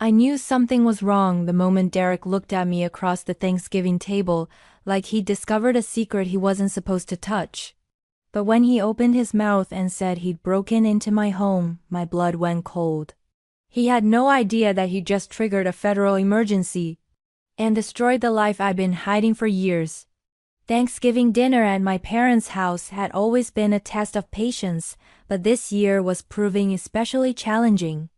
I knew something was wrong the moment Derek looked at me across the Thanksgiving table, like he'd discovered a secret he wasn't supposed to touch. But when he opened his mouth and said he'd broken into my home, my blood went cold. He had no idea that he'd just triggered a federal emergency and destroyed the life I'd been hiding for years. Thanksgiving dinner at my parents' house had always been a test of patience, but this year was proving especially challenging.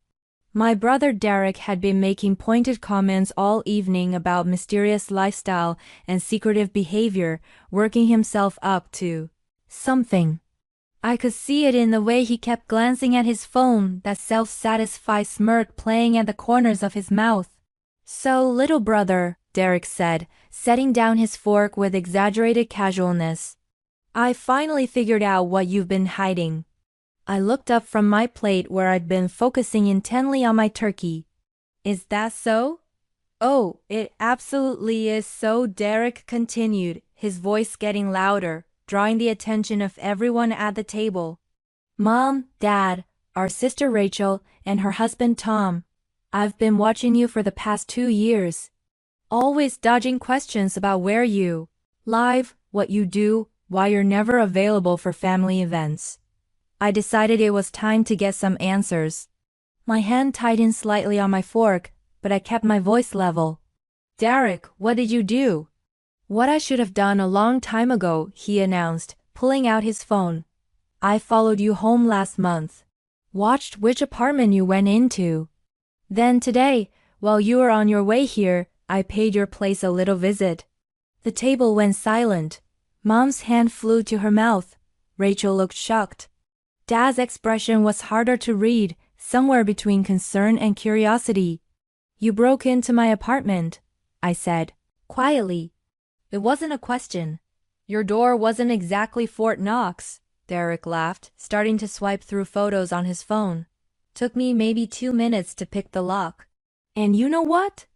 My brother Derek had been making pointed comments all evening about mysterious lifestyle and secretive behavior, working himself up to something. I could see it in the way he kept glancing at his phone, that self-satisfied smirk playing at the corners of his mouth. "So, little brother," Derek said, setting down his fork with exaggerated casualness, "I finally figured out what you've been hiding." I looked up from my plate where I'd been focusing intently on my turkey. "Is that so?" "Oh, it absolutely is so," Derek continued, his voice getting louder, drawing the attention of everyone at the table. "Mom, Dad, our sister Rachel, and her husband Tom. I've been watching you for the past 2 years. Always dodging questions about where you live, what you do, why you're never available for family events." I decided it was time to get some answers. My hand tightened slightly on my fork, but I kept my voice level. "Derek, what did you do?" "What I should have done a long time ago," he announced, pulling out his phone. "I followed you home last month. Watched which apartment you went into. Then today, while you were on your way here, I paid your place a little visit." The table went silent. Mom's hand flew to her mouth. Rachel looked shocked. Dad's expression was harder to read, somewhere between concern and curiosity. "You broke into my apartment," I said, quietly. It wasn't a question. "Your door wasn't exactly Fort Knox," Derek laughed, starting to swipe through photos on his phone. "Took me maybe 2 minutes to pick the lock. And you know what?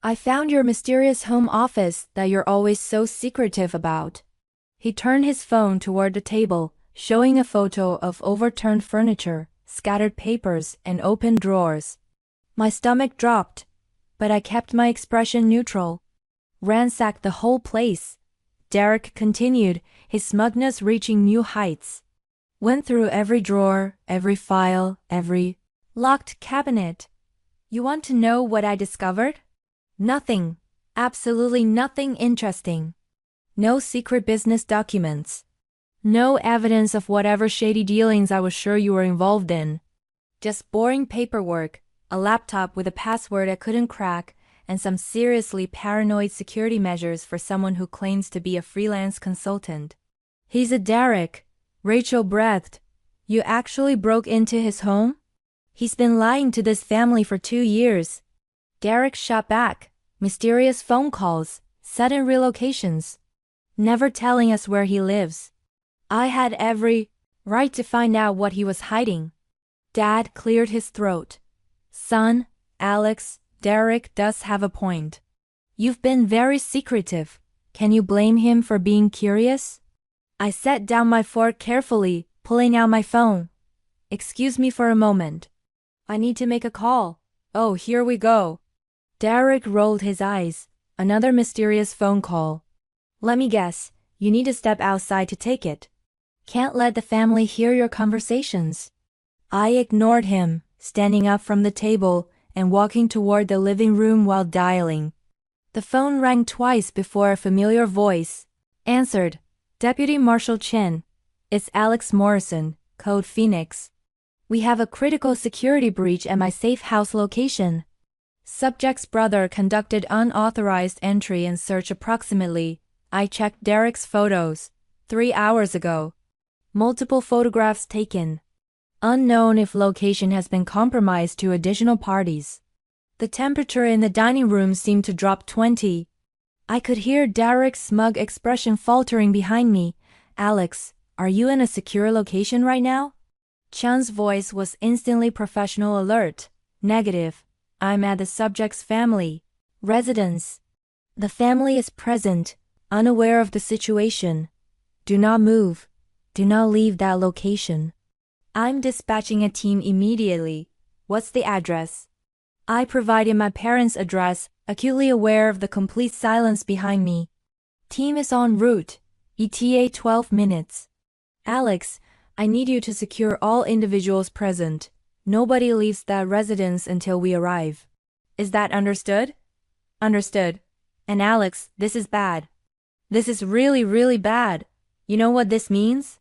I found your mysterious home office that you're always so secretive about." He turned his phone toward the table, showing a photo of overturned furniture, scattered papers, and open drawers. My stomach dropped, but I kept my expression neutral. "Ransacked the whole place," Derek continued, his smugness reaching new heights. "Went through every drawer, every file, every locked cabinet. You want to know what I discovered? Nothing. Absolutely nothing interesting. No secret business documents. No evidence of whatever shady dealings I was sure you were involved in. Just boring paperwork, a laptop with a password I couldn't crack, and some seriously paranoid security measures for someone who claims to be a freelance consultant." "He's a Derek," Rachel breathed. "You actually broke into his home?" "He's been lying to this family for 2 years." Derek shot back. "Mysterious phone calls, sudden relocations. Never telling us where he lives. I had every right to find out what he was hiding." Dad cleared his throat. "Son, Alex, Derek does have a point. You've been very secretive. Can you blame him for being curious?" I set down my fork carefully, pulling out my phone. "Excuse me for a moment. I need to make a call." "Oh, here we go." Derek rolled his eyes. "Another mysterious phone call. Let me guess, you need to step outside to take it. Can't let the family hear your conversations." I ignored him, standing up from the table and walking toward the living room while dialing. The phone rang twice before a familiar voice answered. "Deputy Marshal Chen. It's Alex Morrison, Code Phoenix. We have a critical security breach at my safe house location. Subject's brother conducted unauthorized entry and search approximately." I checked Derek's photos. 3 hours ago. Multiple photographs taken. Unknown if location has been compromised to additional parties. The temperature in the dining room seemed to drop 20. I could hear Derek's smug expression faltering behind me. "Alex, are you in a secure location right now?" Chen's voice was instantly professional alert. "Negative. I'm at the subject's family residence. The family is present, unaware of the situation. Do not move. Do not leave that location. I'm dispatching a team immediately. What's the address?" I provided my parents' address, acutely aware of the complete silence behind me. Team is en route. ETA 12 minutes. Alex, I need you to secure all individuals present. Nobody leaves that residence until we arrive. Is that understood? Understood. And Alex, this is bad. This is really, really bad. You know what this means?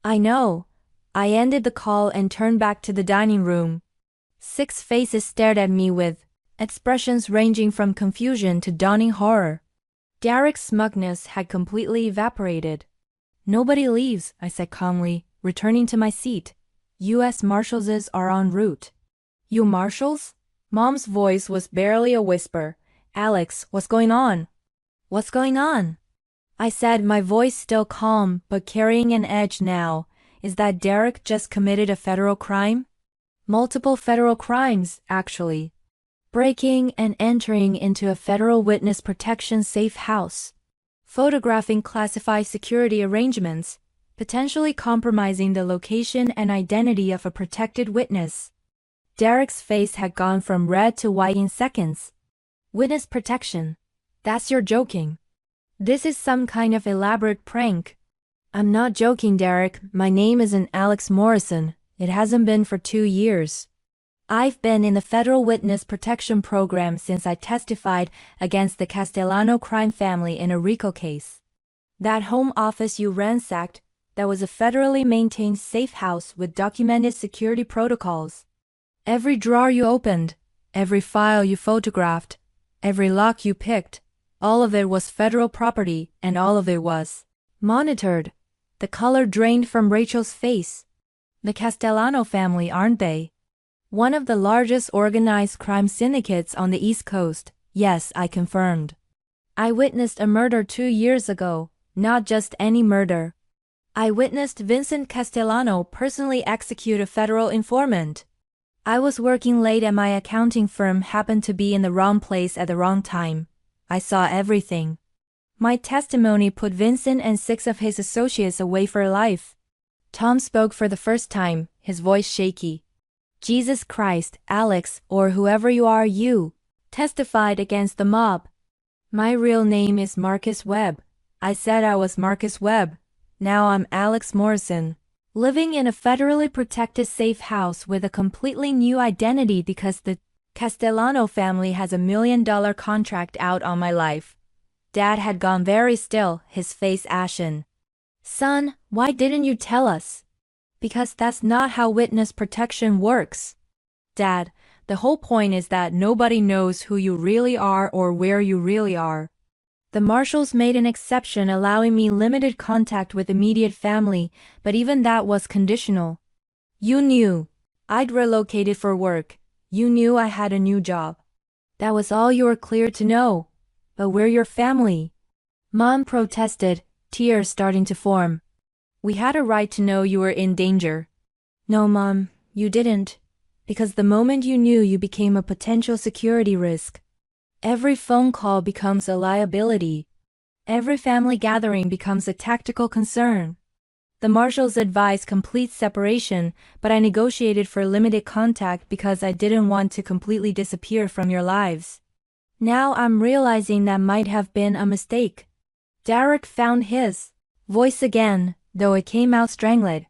I know. I ended the call and turned back to the dining room. 6 faces stared at me with expressions ranging from confusion to dawning horror. Derek's smugness had completely evaporated. Nobody leaves, I said calmly, returning to my seat. U.S. Marshals are en route. You Marshals? Mom's voice was barely a whisper. Alex, what's going on? What's going on? I said, my voice still calm but carrying an edge now. Is that Derek just committed a federal crime? Multiple federal crimes, actually. Breaking and entering into a federal witness protection safe house. Photographing classified security arrangements, potentially compromising the location and identity of a protected witness. Derek's face had gone from red to white in seconds. Witness protection. That's your joking. This is some kind of elaborate prank. I'm not joking, Derek. My name isn't Alex Morrison. It hasn't been for 2 years. I've been in the Federal Witness Protection Program since I testified against the Castellano crime family in a RICO case. That home office you ransacked, that was a federally maintained safe house with documented security protocols. Every drawer you opened, every file you photographed, every lock you picked, all of it was federal property and all of it was monitored. The color drained from Rachel's face. The Castellano family, aren't they? One of the largest organized crime syndicates on the East Coast. Yes, I confirmed. I witnessed a murder 2 years ago, not just any murder. I witnessed Vincent Castellano personally execute a federal informant. I was working late and my accounting firm happened to be in the wrong place at the wrong time. I saw everything. My testimony put Vincent and 6 of his associates away for life. Tom spoke for the first time, his voice shaky. Jesus Christ, Alex, or whoever you are, you testified against the mob. My real name is Marcus Webb. I said I was Marcus Webb. Now I'm Alex Morrison. Living in a federally protected safe house with a completely new identity because the Castellano family has $1 million contract out on my life. Dad had gone very still, his face ashen. Son, why didn't you tell us? Because that's not how witness protection works. Dad, the whole point is that nobody knows who you really are or where you really are. The Marshals made an exception allowing me limited contact with immediate family, but even that was conditional. You knew. I'd relocated for work. You knew I had a new job. That was all you were clear to know. But we're your family. Mom protested, tears starting to form. We had a right to know you were in danger. No, Mom, you didn't. Because the moment you knew, you became a potential security risk. Every phone call becomes a liability. Every family gathering becomes a tactical concern. The Marshals advised complete separation, but I negotiated for limited contact because I didn't want to completely disappear from your lives. Now I'm realizing that might have been a mistake. Derek found his voice again, though it came out strangled.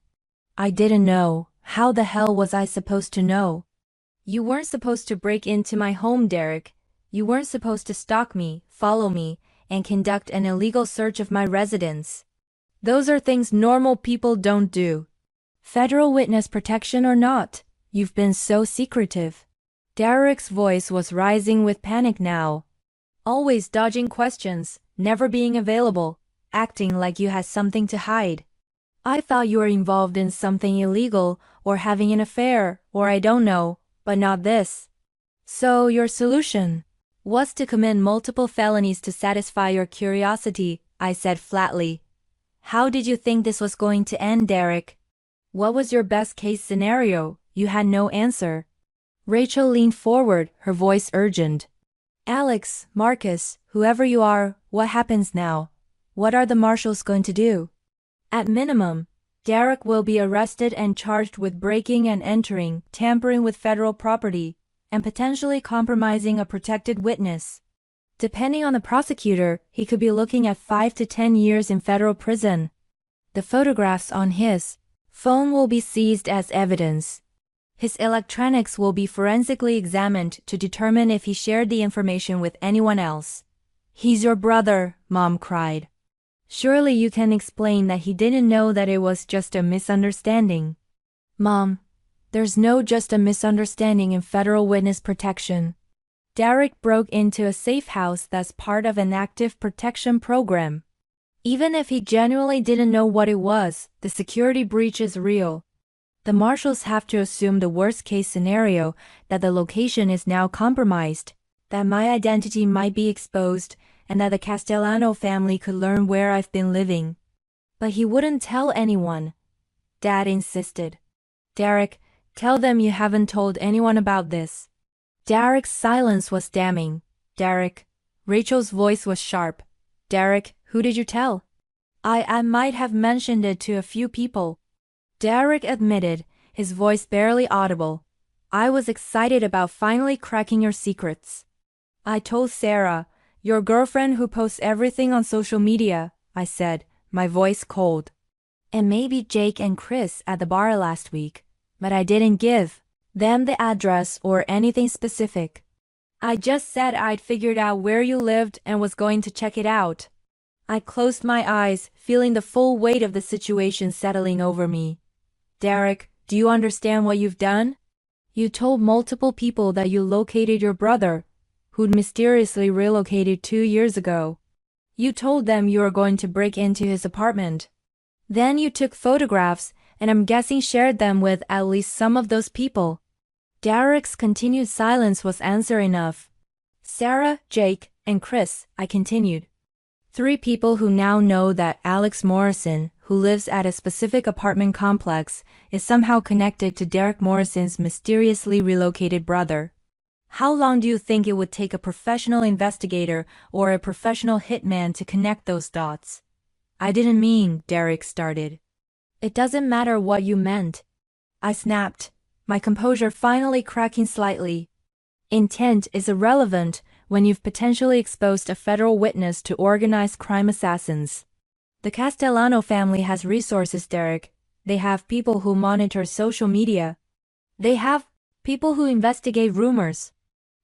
I didn't know. How the hell was I supposed to know? You weren't supposed to break into my home, Derek. You weren't supposed to stalk me, follow me, and conduct an illegal search of my residence. Those are things normal people don't do. Federal witness protection or not, you've been so secretive. Derek's voice was rising with panic now. Always dodging questions, never being available, acting like you had something to hide. I thought you were involved in something illegal, or having an affair, or I don't know, but not this. So your solution was to commit multiple felonies to satisfy your curiosity, I said flatly. How did you think this was going to end, Derek? What was your best case scenario? You had no answer. Rachel leaned forward, her voice urgent. Alex, Marcus, whoever you are, what happens now? What are the Marshals going to do? At minimum, Derek will be arrested and charged with breaking and entering, tampering with federal property, and potentially compromising a protected witness. Depending on the prosecutor, he could be looking at 5 to 10 years in federal prison. The photographs on his phone will be seized as evidence. His electronics will be forensically examined to determine if he shared the information with anyone else. "He's your brother," Mom cried. "Surely you can explain that he didn't know that it was just a misunderstanding." "Mom, there's no just a misunderstanding in federal witness protection. Derek broke into a safe house that's part of an active protection program. Even if he genuinely didn't know what it was, the security breach is real. The marshals have to assume the worst-case scenario, that the location is now compromised, that my identity might be exposed, and that the Castellano family could learn where I've been living." "But he wouldn't tell anyone," Dad insisted. "Derek, tell them you haven't told anyone about this." Derek's silence was damning. "Derek," Rachel's voice was sharp. "Derek, who did you tell?" I might have mentioned it to a few people," Derek admitted, his voice barely audible. "I was excited about finally cracking your secrets. I told Sarah, your girlfriend who posts everything on social media," I said, my voice cold. "And maybe Jake and Chris at the bar last week, but I didn't give them the address or anything specific. I just said I'd figured out where you lived and was going to check it out." I closed my eyes, feeling the full weight of the situation settling over me. "Derek, do you understand what you've done? You told multiple people that you located your brother, who'd mysteriously relocated 2 years ago. You told them you were going to break into his apartment. Then you took photographs, and I'm guessing shared them with at least some of those people." Derek's continued silence was answer enough. "Sarah, Jake, and Chris," I continued. "3 people who now know that Alex Morrison, who lives at a specific apartment complex, is somehow connected to Derek Morrison's mysteriously relocated brother. How long do you think it would take a professional investigator or a professional hitman to connect those dots?" "I didn't mean," Derek started. "It doesn't matter what you meant," I snapped, my composure finally cracking slightly. "Intent is irrelevant when you've potentially exposed a federal witness to organized crime assassins. The Castellano family has resources, Derek. They have people who monitor social media. They have people who investigate rumors.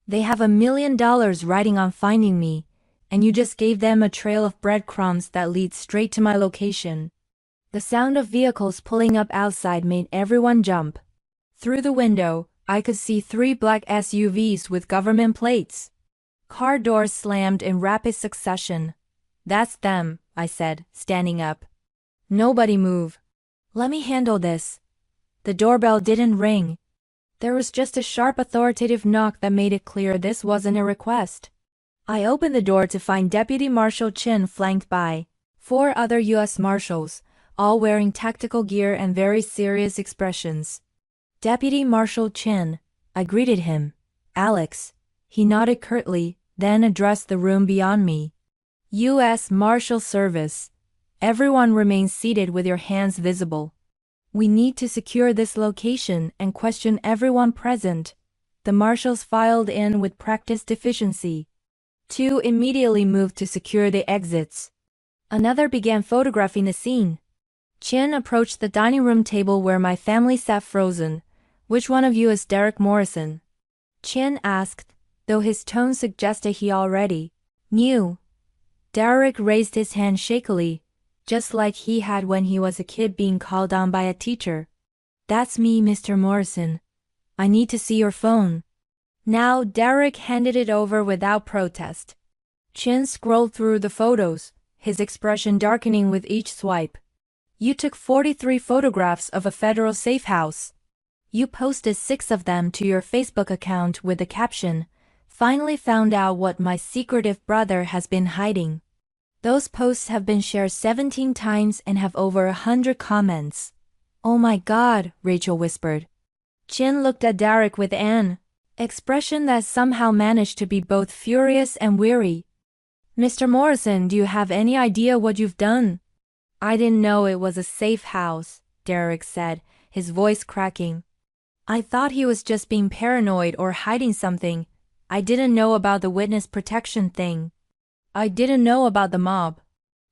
They have $1 million riding on finding me, and you just gave them a trail of breadcrumbs that leads straight to my location." The sound of vehicles pulling up outside made everyone jump. Through the window, I could see 3 black SUVs with government plates. Car doors slammed in rapid succession. "That's them," I said, standing up. "Nobody move. Let me handle this." The doorbell didn't ring. There was just a sharp authoritative knock that made it clear this wasn't a request. I opened the door to find Deputy Marshal Chin flanked by 4 other U.S. Marshals, all wearing tactical gear and very serious expressions. "Deputy Marshal Chin," I greeted him. "Alex." He nodded curtly, then addressed the room beyond me. "U.S. Marshal Service. Everyone remain seated with your hands visible. We need to secure this location and question everyone present." The marshals filed in with practiced efficiency. 2 immediately moved to secure the exits. Another began photographing the scene. Chin approached the dining room table where my family sat frozen. "Which one of you is Derek Morrison?" Chin asked, though his tone suggested he already knew. Derek raised his hand shakily, just like he had when he was a kid being called on by a teacher. "That's me, Mr. Morrison. I need to see your phone." Now Derek handed it over without protest. Chin scrolled through the photos, his expression darkening with each swipe. "You took 43 photographs of a federal safe house. You posted 6 of them to your Facebook account with the caption, 'Finally found out what my secretive brother has been hiding.' Those posts have been shared 17 times and have over 100 comments." "Oh my God," Rachel whispered. Chin looked at Derek with an expression that somehow managed to be both furious and weary. "Mr. Morrison, do you have any idea what you've done?" "I didn't know it was a safe house," Derek said, his voice cracking. I thought he was just being paranoid or hiding something. I didn't know about the witness protection thing. I didn't know about the mob.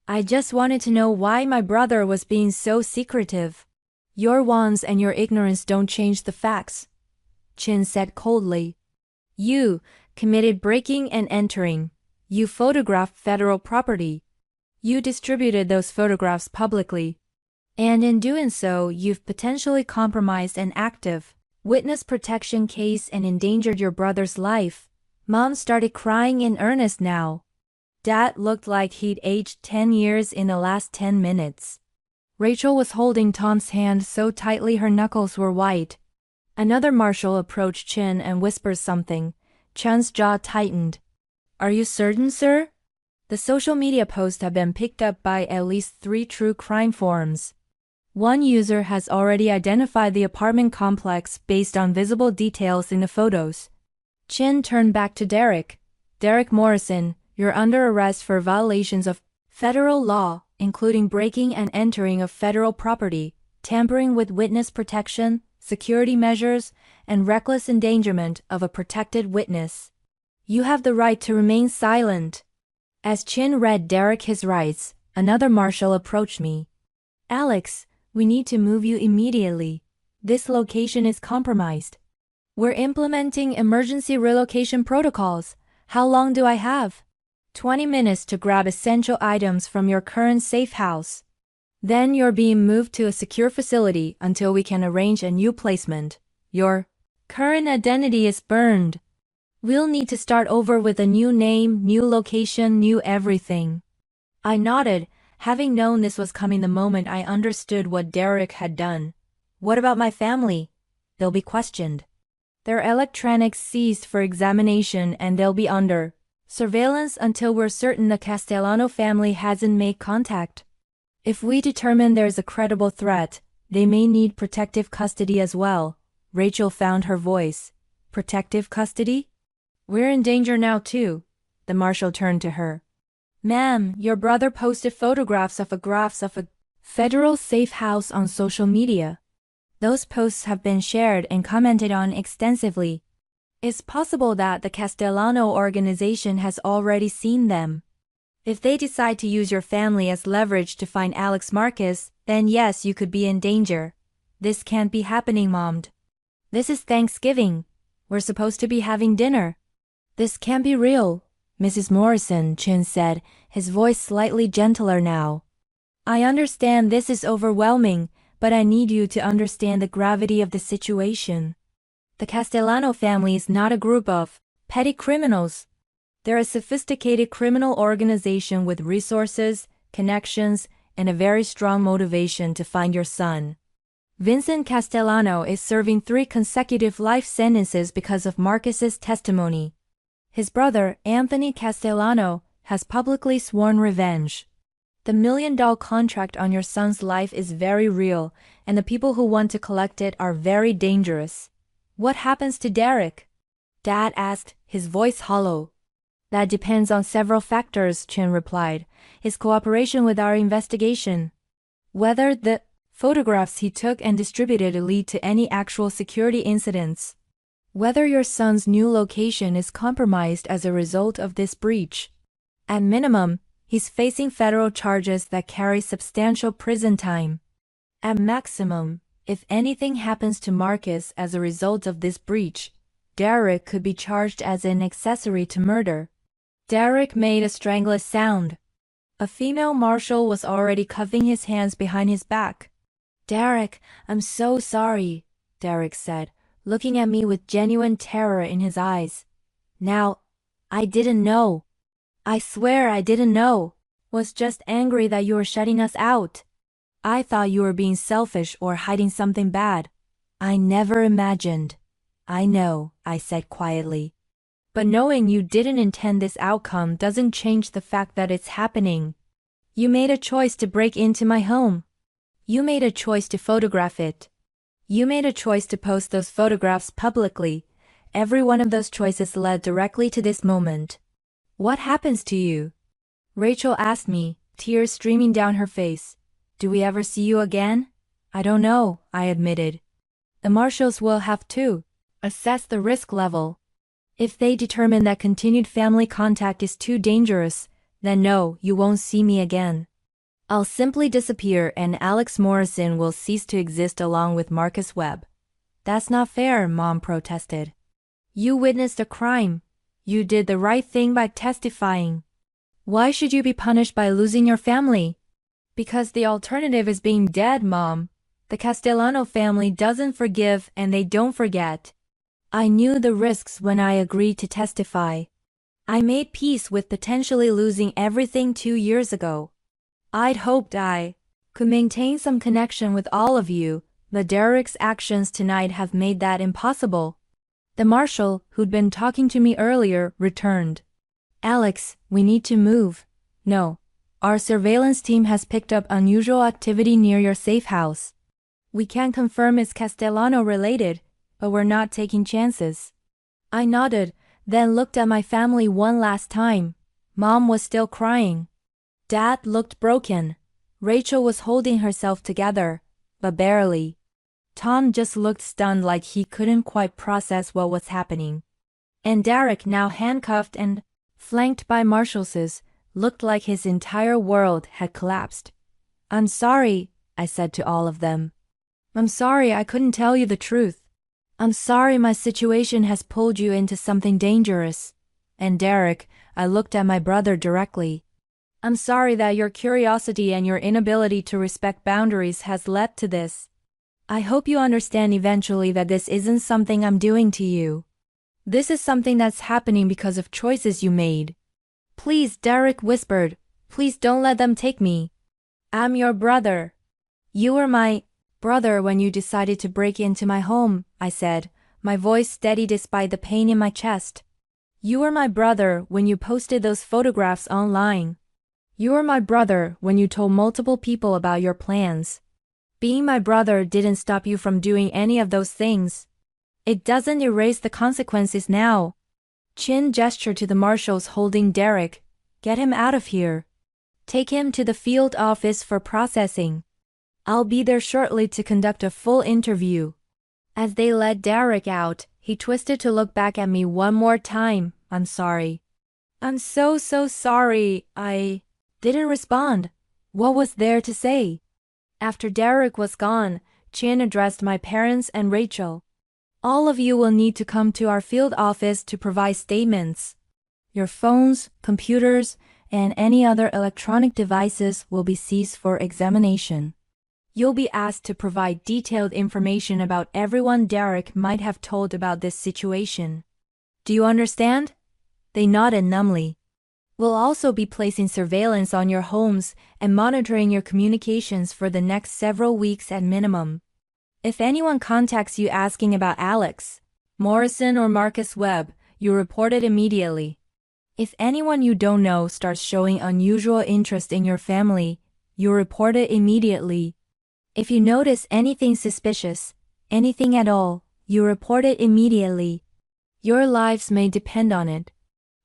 I just wanted to know why my brother was being so secretive. Your wands and your ignorance don't change the facts, Chin said coldly. You committed breaking and entering. You photographed federal property. You distributed those photographs publicly. And in doing so, you've potentially compromised an active witness protection case and endangered your brother's life. Mom started crying in earnest now. Dad looked like he'd aged 10 years in the last 10 minutes. Rachel was holding Tom's hand so tightly her knuckles were white. Another marshal approached Chin and whispered something. Chin's jaw tightened. Are you certain, sir? The social media posts have been picked up by at least 3 true crime forums. One user has already identified the apartment complex based on visible details in the photos. Chin turned back to Derek. Derek Morrison, you're under arrest for violations of federal law, including breaking and entering of federal property, tampering with witness protection, security measures, and reckless endangerment of a protected witness. You have the right to remain silent. As Chin read Derek his rights, another marshal approached me. Alex, we need to move you immediately. This location is compromised. We're implementing emergency relocation protocols. How long do I have? 20 minutes to grab essential items from your current safe house. Then you're being moved to a secure facility until we can arrange a new placement. Your current identity is burned. We'll need to start over with a new name, new location, new everything. I nodded, having known this was coming the moment I understood what Derek had done. What about my family? They'll be questioned. Their electronics seized for examination and they'll be under surveillance until we're certain the Castellano family hasn't made contact. If we determine there's a credible threat, they may need protective custody as well. Rachel found her voice. Protective custody? We're in danger now too. The marshal turned to her. Ma'am, your brother posted photographs of a federal safe house on social media. Those posts have been shared and commented on extensively. It's possible that the Castellano organization has already seen them. If they decide to use your family as leverage to find Alex Marcus, then yes, you could be in danger. This can't be happening, Mom. This is Thanksgiving. We're supposed to be having dinner. This can't be real, Mrs. Morrison, Chin said, his voice slightly gentler now. I understand this is overwhelming, but I need you to understand the gravity of the situation. The Castellano family is not a group of petty criminals. They're a sophisticated criminal organization with resources, connections, and a very strong motivation to find your son. Vincent Castellano is serving 3 consecutive life sentences because of Marcus's testimony. His brother, Anthony Castellano, has publicly sworn revenge. The $1 million contract on your son's life is very real, and the people who want to collect it are very dangerous. What happens to Derek? Dad asked, his voice hollow. That depends on several factors, Chin replied. His cooperation with our investigation. Whether the photographs he took and distributed lead to any actual security incidents. Whether your son's new location is compromised as a result of this breach. At minimum, he's facing federal charges that carry substantial prison time. At maximum, if anything happens to Marcus as a result of this breach, Derek could be charged as an accessory to murder. Derek made a strangled sound. A female marshal was already cuffing his hands behind his back. Derek, I'm so sorry, Derek said, looking at me with genuine terror in his eyes. Now, I didn't know. I swear I didn't know. Was just angry that you were shutting us out. I thought you were being selfish or hiding something bad. I never imagined. I know, I said quietly. But knowing you didn't intend this outcome doesn't change the fact that it's happening. You made a choice to break into my home. You made a choice to photograph it. You made a choice to post those photographs publicly. Every one of those choices led directly to this moment. What happens to you? Rachel asked me, tears streaming down her face. Do we ever see you again? I don't know, I admitted. The marshals will have to assess the risk level. If they determine that continued family contact is too dangerous, then no, you won't see me again. I'll simply disappear and Alex Morrison will cease to exist along with Marcus Webb. That's not fair, Mom protested. You witnessed a crime. You did the right thing by testifying. Why should you be punished by losing your family? Because the alternative is being dead, Mom. The Castellano family doesn't forgive and they don't forget. I knew the risks when I agreed to testify. I made peace with potentially losing everything 2 years ago. I'd hoped I could maintain some connection with all of you, but Derek's actions tonight have made that impossible. The marshal, who'd been talking to me earlier, returned. Alex, we need to move. No. Our surveillance team has picked up unusual activity near your safe house. We can't confirm it's Castellano related, but we're not taking chances. I nodded, then looked at my family one last time. Mom was still crying. Dad looked broken. Rachel was holding herself together, but barely. Tom just looked stunned like he couldn't quite process what was happening. And Derek, now handcuffed and flanked by marshals, looked like his entire world had collapsed. I'm sorry, I said to all of them. I'm sorry I couldn't tell you the truth. I'm sorry my situation has pulled you into something dangerous. And Derek, I looked at my brother directly. I'm sorry that your curiosity and your inability to respect boundaries has led to this. I hope you understand eventually that this isn't something I'm doing to you. This is something that's happening because of choices you made. Please, Derek whispered, please don't let them take me. I'm your brother. You were my brother when you decided to break into my home, I said, my voice steady despite the pain in my chest. You were my brother when you posted those photographs online. You were my brother when you told multiple people about your plans. Being my brother didn't stop you from doing any of those things. It doesn't erase the consequences now. Chin gestured to the marshals holding Derek. Get him out of here. Take him to the field office for processing. I'll be there shortly to conduct a full interview. As they led Derek out, he twisted to look back at me one more time. I'm sorry. I'm so sorry. I didn't respond. What was there to say? After Derek was gone, Chin addressed my parents and Rachel. All of you will need to come to our field office to provide statements. Your phones, computers, and any other electronic devices will be seized for examination. You'll be asked to provide detailed information about everyone Derek might have told about this situation. Do you understand? They nodded numbly. We'll also be placing surveillance on your homes and monitoring your communications for the next several weeks at minimum. If anyone contacts you asking about Alex Morrison or Marcus Webb, you report it immediately. If anyone you don't know starts showing unusual interest in your family, you report it immediately. If you notice anything suspicious, anything at all, you report it immediately. Your lives may depend on it.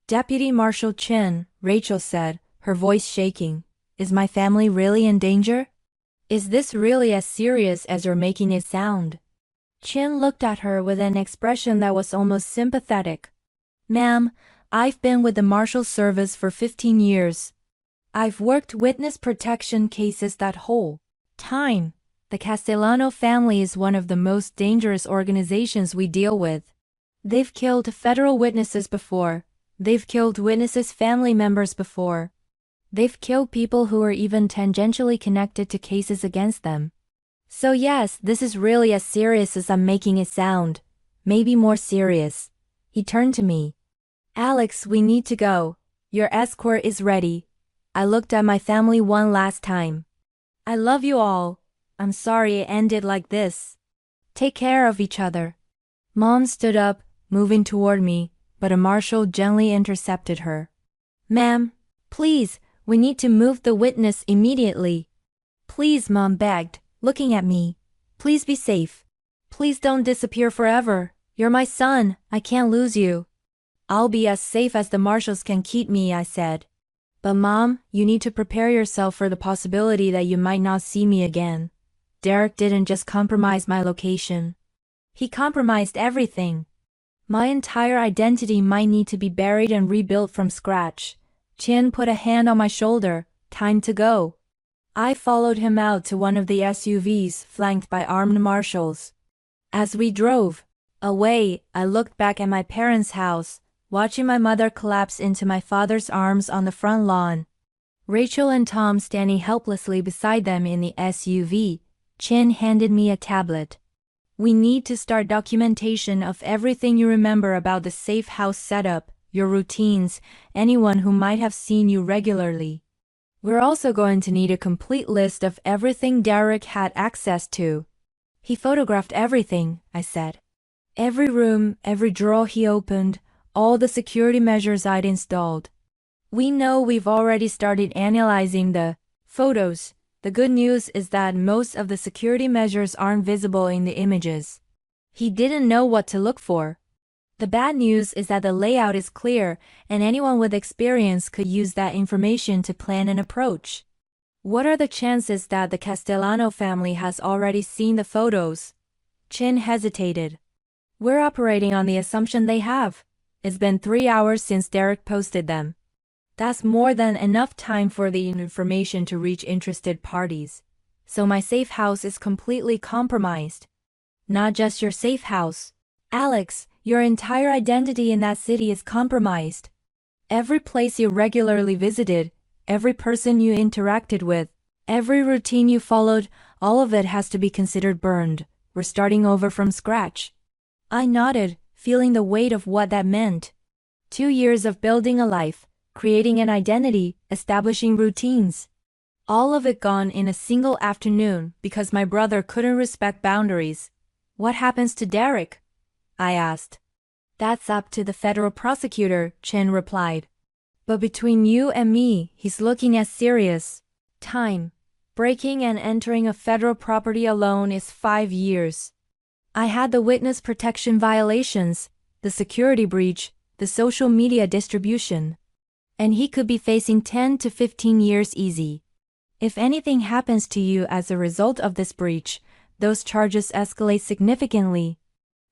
Deputy Marshal Chin, Rachel said, her voice shaking. Is my family really in danger? Is this really as serious as you're making it sound? Chin looked at her with an expression that was almost sympathetic. Ma'am, I've been with the Marshal Service for 15 years. I've worked witness protection cases that whole time. The Castellano family is one of the most dangerous organizations we deal with. They've killed federal witnesses before. They've killed witnesses' family members before. They've killed people who are even tangentially connected to cases against them. So yes, this is really as serious as I'm making it sound. Maybe more serious. He turned to me. Alex, we need to go. Your escort is ready. I looked at my family one last time. I love you all. I'm sorry it ended like this. Take care of each other. Mom stood up, moving toward me, but a marshal gently intercepted her. Ma'am, please, we need to move the witness immediately. Please, Mom begged, looking at me. Please be safe. Please don't disappear forever. You're my son, I can't lose you. I'll be as safe as the marshals can keep me, I said. But Mom, you need to prepare yourself for the possibility that you might not see me again. Derek didn't just compromise my location. He compromised everything. My entire identity might need to be buried and rebuilt from scratch. Chin put a hand on my shoulder. Time to go. I followed him out to one of the SUVs flanked by armed marshals. As we drove away, I looked back at my parents' house, watching my mother collapse into my father's arms on the front lawn. Rachel and Tom standing helplessly beside them in the SUV. Chin handed me a tablet. We need to start documentation of everything you remember about the safe house setup, your routines, anyone who might have seen you regularly. We're also going to need a complete list of everything Derek had access to. He photographed everything, I said. Every room, every drawer he opened, all the security measures I'd installed. We know we've already started analyzing the photos. The good news is that most of the security measures aren't visible in the images. He didn't know what to look for. The bad news is that the layout is clear, and anyone with experience could use that information to plan an approach. What are the chances that the Castellano family has already seen the photos? Chin hesitated. We're operating on the assumption they have. It's been 3 hours since Derek posted them. That's more than enough time for the information to reach interested parties. So my safe house is completely compromised. Not just your safe house. Alex, your entire identity in that city is compromised. Every place you regularly visited, every person you interacted with, every routine you followed, all of it has to be considered burned. We're starting over from scratch. I nodded, feeling the weight of what that meant. 2 years of building a life, creating an identity, establishing routines. All of it gone in a single afternoon because my brother couldn't respect boundaries. What happens to Derek? I asked. That's up to the federal prosecutor, Chin replied. But between you and me, he's looking at serious time. Breaking and entering a federal property alone is 5 years. I had the witness protection violations, the security breach, the social media distribution. And he could be facing 10 to 15 years easy. If anything happens to you as a result of this breach, those charges escalate significantly.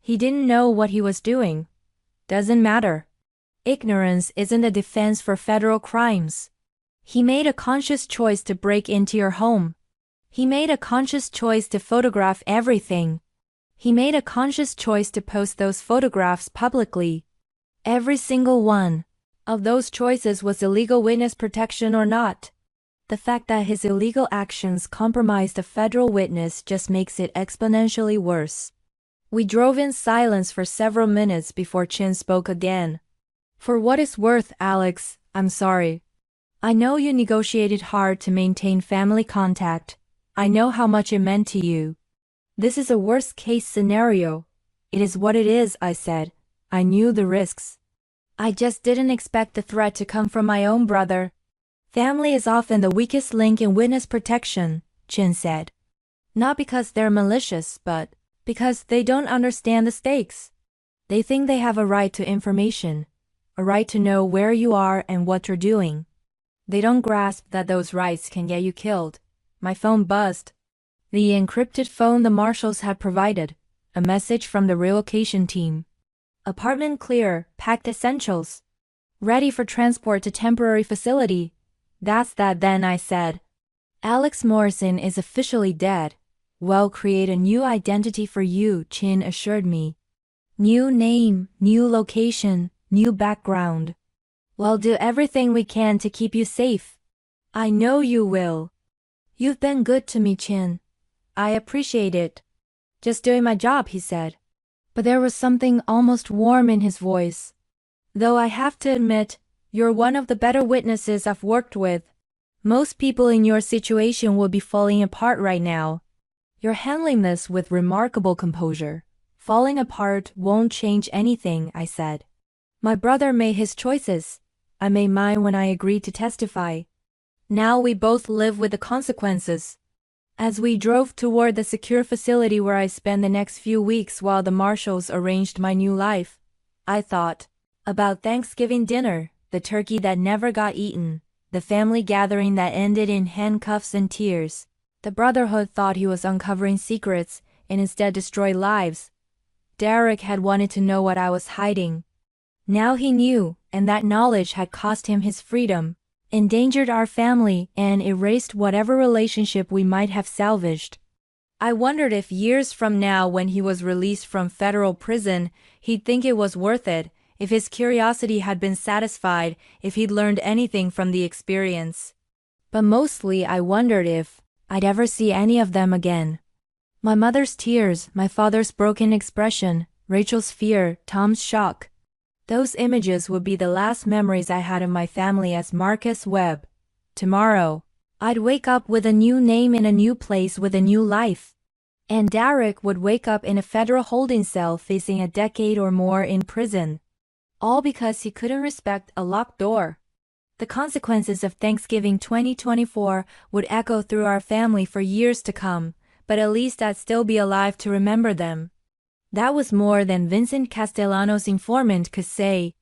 He didn't know what he was doing. Doesn't matter. Ignorance isn't a defense for federal crimes. He made a conscious choice to break into your home. He made a conscious choice to photograph everything. He made a conscious choice to post those photographs publicly. Every single one of those choices was illegal witness protection or not. The fact that his illegal actions compromised a federal witness just makes it exponentially worse. We drove in silence for several minutes before Chin spoke again. For what it's worth, Alex, I'm sorry. I know you negotiated hard to maintain family contact. I know how much it meant to you. This is a worst-case scenario. It is what it is, I said. I knew the risks. I just didn't expect the threat to come from my own brother. Family is often the weakest link in witness protection, Chin said. Not because they're malicious, but because they don't understand the stakes. They think they have a right to information, a right to know where you are and what you're doing. They don't grasp that those rights can get you killed. My phone buzzed. The encrypted phone the marshals had provided, a message from the relocation team. Apartment clear, packed essentials. Ready for transport to temporary facility. That's that then, I said. Alex Morrison is officially dead. We'll create a new identity for you, Chin assured me. New name, new location, new background. We'll do everything we can to keep you safe. I know you will. You've been good to me, Chin. I appreciate it. Just doing my job, he said. But there was something almost warm in his voice. Though I have to admit, you're one of the better witnesses I've worked with. Most people in your situation would be falling apart right now. You're handling this with remarkable composure. Falling apart won't change anything, I said. My brother made his choices. I made mine when I agreed to testify. Now we both live with the consequences. As we drove toward the secure facility where I spent the next few weeks while the marshals arranged my new life, I thought about Thanksgiving dinner, the turkey that never got eaten, the family gathering that ended in handcuffs and tears. The Brotherhood thought he was uncovering secrets and instead destroyed lives. Derek had wanted to know what I was hiding. Now he knew, and that knowledge had cost him his freedom, endangered our family, and erased whatever relationship we might have salvaged. I wondered if years from now, when he was released from federal prison, he'd think it was worth it, if his curiosity had been satisfied, if he'd learned anything from the experience. But mostly I wondered if I'd ever see any of them again. My mother's tears, my father's broken expression, Rachel's fear, Tom's shock. Those images would be the last memories I had of my family as Marcus Webb. Tomorrow, I'd wake up with a new name in a new place with a new life. And Derek would wake up in a federal holding cell facing a decade or more in prison. All because he couldn't respect a locked door. The consequences of Thanksgiving 2024 would echo through our family for years to come, but at least I'd still be alive to remember them. That was more than Vincent Castellanos' informant could say.